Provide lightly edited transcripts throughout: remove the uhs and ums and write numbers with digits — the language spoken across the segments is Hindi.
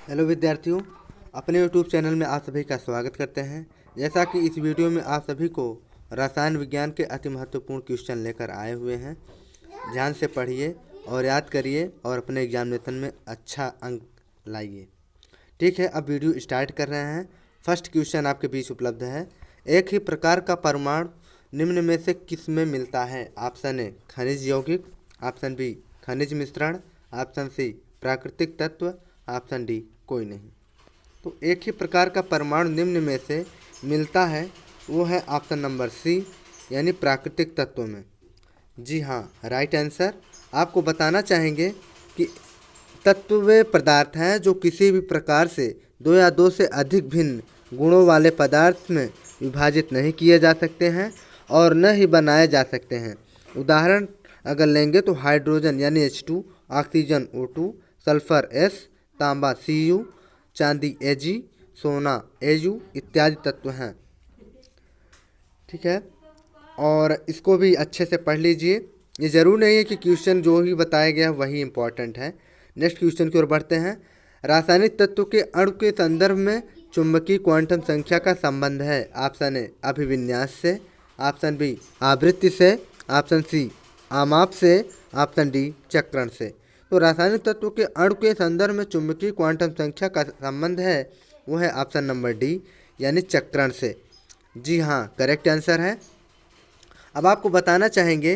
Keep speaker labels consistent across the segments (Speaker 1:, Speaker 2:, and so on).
Speaker 1: हेलो विद्यार्थियों, अपने यूट्यूब चैनल में आप सभी का स्वागत करते हैं। जैसा कि इस वीडियो में आप सभी को रसायन विज्ञान के अति महत्वपूर्ण क्वेश्चन लेकर आए हुए हैं। ध्यान से पढ़िए और याद करिए और अपने एग्जामिनेशन में अच्छा अंक लाइए। ठीक है, अब वीडियो स्टार्ट कर रहे हैं। फर्स्ट क्वेश्चन आपके बीच उपलब्ध है। एक ही प्रकार का परमाणु निम्न में से किस में मिलता है? ऑप्शन ए खनिज यौगिक, ऑप्शन बी खनिज मिश्रण, ऑप्शन सी प्राकृतिक तत्व, ऑप्शन डी कोई नहीं। तो एक ही प्रकार का परमाणु निम्न में से मिलता है, वो है ऑप्शन नंबर सी, यानी प्राकृतिक तत्व में। जी हाँ, राइट आंसर। आपको बताना चाहेंगे कि तत्व वे पदार्थ हैं जो किसी भी प्रकार से दो या दो से अधिक भिन्न गुणों वाले पदार्थ में विभाजित नहीं किए जा सकते हैं और न ही बनाए जा सकते हैं। उदाहरण अगर लेंगे तो हाइड्रोजन यानी H2, oxygen O2, sulphur S, तांबा Cu, चांदी Ag, सोना Au इत्यादि तत्व हैं। ठीक है, और इसको भी अच्छे से पढ़ लीजिए। ये ज़रूर नहीं है कि क्वेश्चन जो ही बताया गया वही इम्पोर्टेंट है। नेक्स्ट क्वेश्चन की ओर बढ़ते हैं। रासायनिक तत्व के अणु के संदर्भ में चुंबकीय क्वांटम संख्या का संबंध है। ऑप्शन ए अभिविन्यास से, ऑप्शन बी आवृत्ति से, ऑप्शन सी आमाप से, ऑप्शन डी चक्रण से। तो रासायनिक तत्व के अणु के संदर्भ में चुंबकीय क्वांटम संख्या का संबंध है, वो है ऑप्शन नंबर डी, यानी चक्रण से। जी हाँ, करेक्ट आंसर है। अब आपको बताना चाहेंगे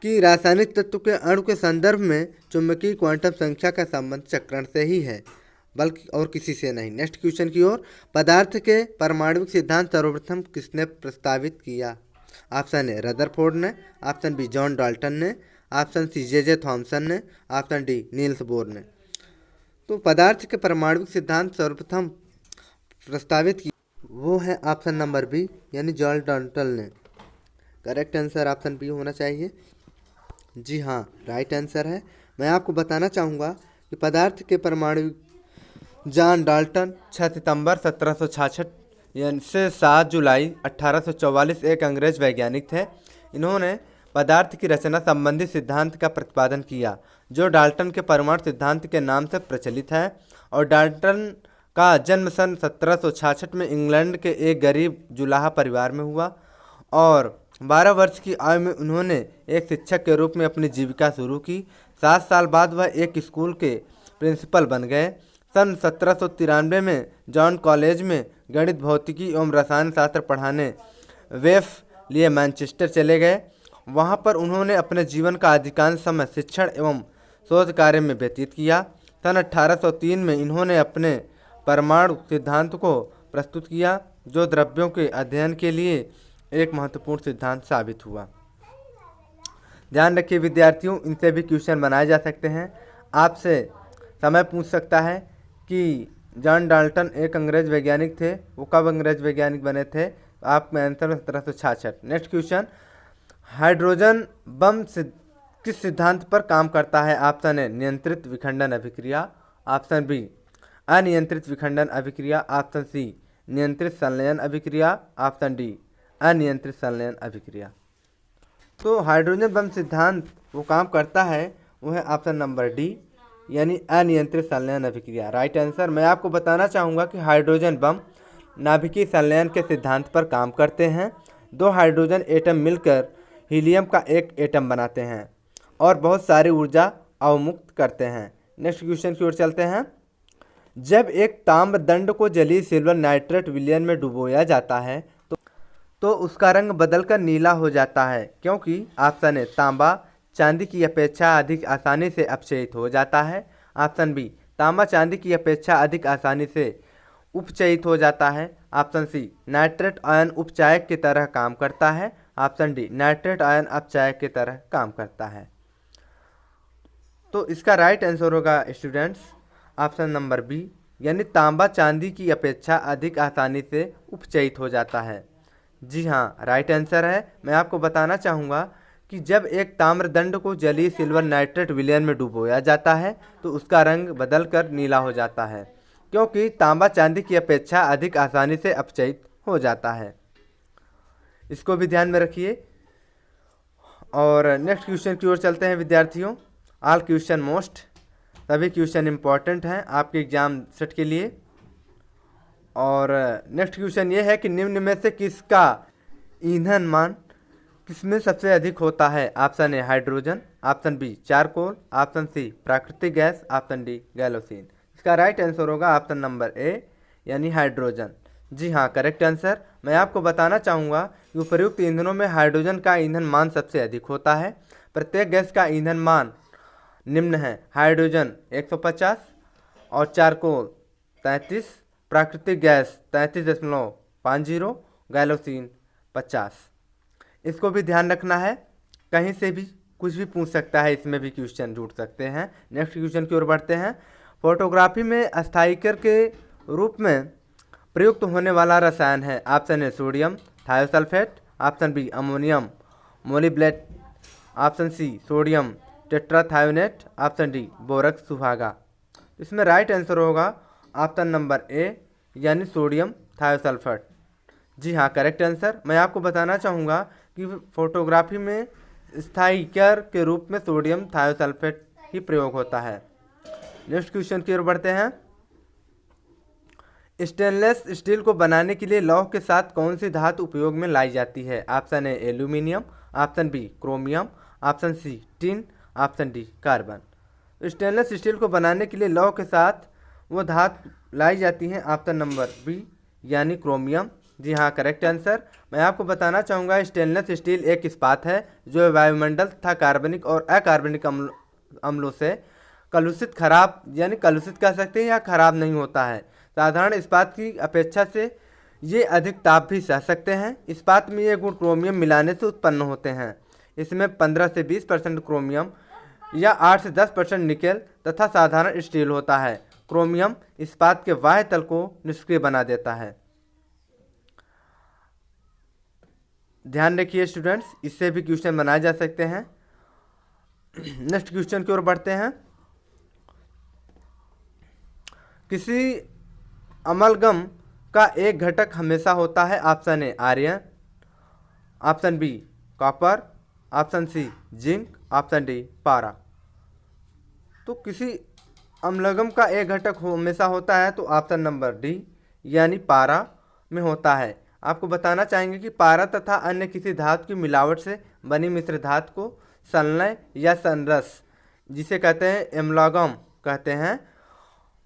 Speaker 1: कि रासायनिक तत्व के अणु के संदर्भ में चुंबकीय क्वांटम संख्या का संबंध चक्रण से ही है, बल्कि और किसी से नहीं। नेक्स्ट क्वेश्चन की ओर। पदार्थ के परमाणविक सिद्धांत सर्वप्रथम किसने प्रस्तावित किया? ऑप्शन ए रदरफोर्ड ने, ऑप्शन बी जॉन डाल्टन ने, ऑप्शन सी जे थॉमसन ने, ऑप्शन डी नील्स बोर ने। तो पदार्थ के परमाणविक सिद्धांत सर्वप्रथम प्रस्तावित किया, वो है ऑप्शन नंबर बी, यानी जॉन डाल्टन ने। करेक्ट आंसर ऑप्शन बी होना चाहिए। जी हाँ, राइट आंसर है। मैं आपको बताना चाहूँगा कि पदार्थ के परमाणु जॉन डाल्टन 6 सितंबर 1766 यानी से 7 जुलाई 1844 एक अंग्रेज वैज्ञानिक थे। इन्होंने पदार्थ की रचना संबंधी सिद्धांत का प्रतिपादन किया, जो डाल्टन के परमाणु सिद्धांत के नाम से प्रचलित है। और डाल्टन का जन्म सन 1766 में इंग्लैंड के एक गरीब जुलाहा परिवार में हुआ और 12 वर्ष की आयु में उन्होंने एक शिक्षक के रूप में अपनी जीविका शुरू की। 7 साल बाद वह एक स्कूल के प्रिंसिपल बन गए। सन 1793 में जॉन कॉलेज में गणित, भौतिकी एवं रसायन शास्त्र पढ़ाने वेफ लिए मैनचेस्टर चले गए। वहां पर उन्होंने अपने जीवन का अधिकांश समय शिक्षण एवं शोध कार्य में व्यतीत किया। सन 1803 में इन्होंने अपने परमाणु सिद्धांत को प्रस्तुत किया, जो द्रव्यों के अध्ययन के लिए एक महत्वपूर्ण सिद्धांत साबित हुआ। ध्यान रखिए विद्यार्थियों, इनसे भी क्वेश्चन बनाए जा सकते हैं। आपसे समय पूछ सकता है कि जॉन डाल्टन एक अंग्रेज वैज्ञानिक थे, वो कब अंग्रेज वैज्ञानिक बने थे? आप में answer 1766। Next question. Hydrogen bomb किस सिद्धांत पर काम करता है? ऑप्शन ए नियंत्रित विखंडन अभिक्रिया, ऑप्शन बी अनियंत्रित विखंडन अभिक्रिया, ऑप्शन सी नियंत्रित संलयन अभिक्रिया, ऑप्शन डी अनियंत्रित संलयन अभिक्रिया। तो हाइड्रोजन बम सिद्धांत वो काम करता है, वो है ऑप्शन नंबर डी, यानी अनियंत्रित संलयन अभिक्रिया। Right answer. मैं आपको बताना चाहूँगा कि हाइड्रोजन बम नाभिकीय संलयन के सिद्धांत पर काम करते हैं। 2 हाइड्रोजन एटम मिलकर हीलियम का एक एटम बनाते हैं और बहुत सारी ऊर्जा अवमुक्त करते हैं। नेक्स्ट क्वेश्चन की ओर चलते हैं। जब एक ताम्र दंड को जलीय सिल्वर नाइट्रेट विलयन में डुबोया जाता है तो उसका रंग बदलकर नीला हो जाता है, क्योंकि ऑप्शन ए तांबा चांदी की अपेक्षा अधिक आसानी से अपचयित हो जाता है, ऑप्शन बी तांबा चांदी की अपेक्षा अधिक आसानी से उपचयित हो जाता है, ऑप्शन सी नाइट्रेट आयन उपचायक की तरह काम करता है, ऑप्शन डी नाइट्रेट आयन अपचायक की तरह काम करता है। तो इसका राइट आंसर होगा स्टूडेंट्स ऑप्शन नंबर बी, यानी तांबा चांदी की अपेक्षा अधिक आसानी से उपचयित हो जाता है। जी हाँ, राइट आंसर है। मैं आपको बताना चाहूँगा कि जब एक ताम्र दंड को जलीय सिल्वर नाइट्रेट विलयन में डुबोया जाता है तो उसका रंग बदलकर नीला हो जाता है, क्योंकि तांबा चांदी की अपेक्षा अधिक आसानी से अपचयित हो जाता है। इसको भी ध्यान में रखिए। और नेक्स्ट क्वेश्चन की ओर चलते हैं विद्यार्थियों। ऑल क्वेश्चन मोस्ट सभी क्वेश्चन इम्पॉर्टेंट हैं आपके एग्जाम सेट के लिए। और नेक्स्ट क्वेश्चन ये है कि निम्न में से किसका ईंधन मान किसमें सबसे अधिक होता है। Option A hydrogen, option B charcoal, option C प्राकृतिक गैस, ऑप्शन डी गैलोसिन। इसका राइट आंसर होगा ऑप्शन नंबर ए यानी हाइड्रोजन। जी हाँ, करेक्ट आंसर। मैं आपको बताना चाहूँगा कि उपर्युक्त ईंधनों में हाइड्रोजन का ईंधन मान सबसे अधिक होता है। प्रत्येक गैस का ईंधन मान निम्न है। हाइड्रोजन 150 और चारकोल 33, प्राकृतिक गैस 33.50, गैलोसिन 50। इसको भी ध्यान रखना है, कहीं से भी कुछ भी पूछ सकता है, इसमें भी क्वेश्चन जुड़ सकते हैं। नेक्स्ट क्वेश्चन की ओर बढ़ते हैं। फोटोग्राफी में स्थायिकर के रूप में प्रयुक्त होने वाला रसायन है। Option A sodium thiosulphate, option B ammonium molybdate, option C sodium tetrathionate, option D borax सुहागा। इसमें राइट आंसर होगा ऑप्शन नंबर ए यानी सोडियम थायोसल्फेट। जी हाँ, करेक्ट आंसर। मैं आपको बताना चाहूँगा कि फोटोग्राफी में स्थायिकर के रूप में सोडियम थायोसल्फेट ही प्रयोग होता है। नेक्स्ट क्वेश्चन की ओर बढ़ते हैं। स्टेनलेस स्टील को बनाने के लिए लौह के साथ कौन सी धातु उपयोग में लाई जाती है। Option A aluminium, option B chromium, option C tin, option D carbon. Stainless steel को बनाने के लिए लौह के साथ वो धातु लाई जाती है ऑप्शन नंबर बी यानी क्रोमियम। जी हाँ, करेक्ट आंसर। मैं आपको बताना चाहूँगा स्टेनलेस स्टील एक इस्पात है जो वायुमंडल तथा कार्बनिक और अकार्बनिक अम्लों से कलुषित खराब यानी कलुषित कह सकते हैं या खराब नहीं होता है। साधारण इस्पात की अपेक्षा से ये अधिक ताप भी सह सकते हैं। इस्पात में ये गुण क्रोमियम मिलाने से उत्पन्न होते हैं। इसमें 15 से 20% क्रोमियम या 8 से 10% निकेल तथा साधारण स्टील होता है। क्रोमियम इस्पात के बाह्य तल को निष्क्रिय बना देता है। ध्यान रखिए स्टूडेंट्स, इससे भी क्वेश्चन बनाए जा सकते हैं। नेक्स्ट क्वेश्चन की ओर बढ़ते हैं। किसी अमलगम का एक घटक हमेशा होता है। Option A iron, option B copper, option C zinc, option D पारा। तो किसी अम्लगम का एक घटक हमेशा होता है तो ऑप्शन नंबर डी यानी पारा में होता है। आपको बताना चाहेंगे कि पारा तथा अन्य किसी धातु की मिलावट से बनी मिश्र धातु को संलय या संरस जिसे कहते हैं एमलगम कहते हैं,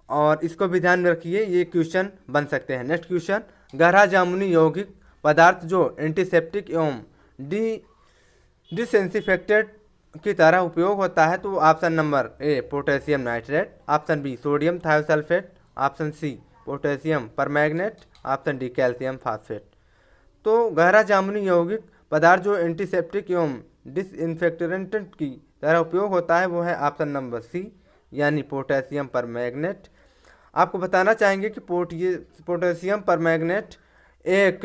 Speaker 1: और इसको भी ध्यान में रखिए, ये क्वेश्चन बन सकते हैं। नेक्स्ट क्वेश्चन, गहरा जामुनी यौगिक पदार्थ जो एंटीसेप्टिक एवं डिसइंफेक्टेंट की तरह उपयोग होता है तो option number A potassium nitrate, option B sodium thiosulphate, option C potassium permanganate, option D calcium phosphate. तो गहरा जामुनी यौगिक पदार्थ जो एंटीसेप्टिक एवं डिसइंफेक्टेंट की तरह उपयोग होता है वो है ऑप्शन नंबर सी यानी पोटेशियम परमैंगनेट। आपको बताना चाहेंगे कि पोटेशियम परमैंगनेट एक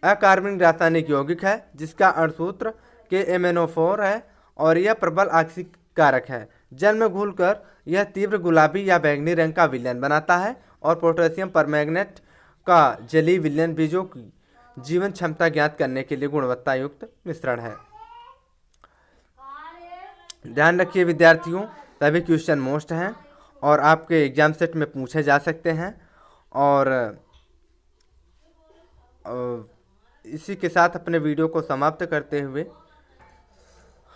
Speaker 1: अकार्बनिक रासायनिक यौगिक है जिसका अणुसूत्र KMnO4 है और यह प्रबल ऑक्सीक कारक है। जल में घुलकर यह तीव्र गुलाबी या बैंगनी रंग का विलयन बनाता है और पोटेशियम परमैंगनेट का जलीय विलयन बीजों की जीवन क्षमता ज्ञात करने के लिए गुणवत्ता युक्त मिश्रण है। ध्यान रखिए विद्यार्थियों, सभी क्वेश्चन मोस्ट हैं और आपके एग्जाम सेट में पूछे जा सकते हैं। और इसी के साथ अपने वीडियो को समाप्त करते हुए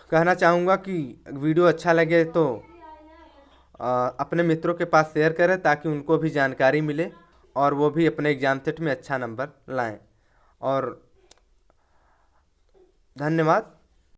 Speaker 1: कहना चाहूँगा कि वीडियो अच्छा लगे तो अपने मित्रों के पास शेयर करें ताकि उनको भी जानकारी मिले और वो भी अपने एग्जाम सेट में अच्छा नंबर लाएं। और धन्यवाद।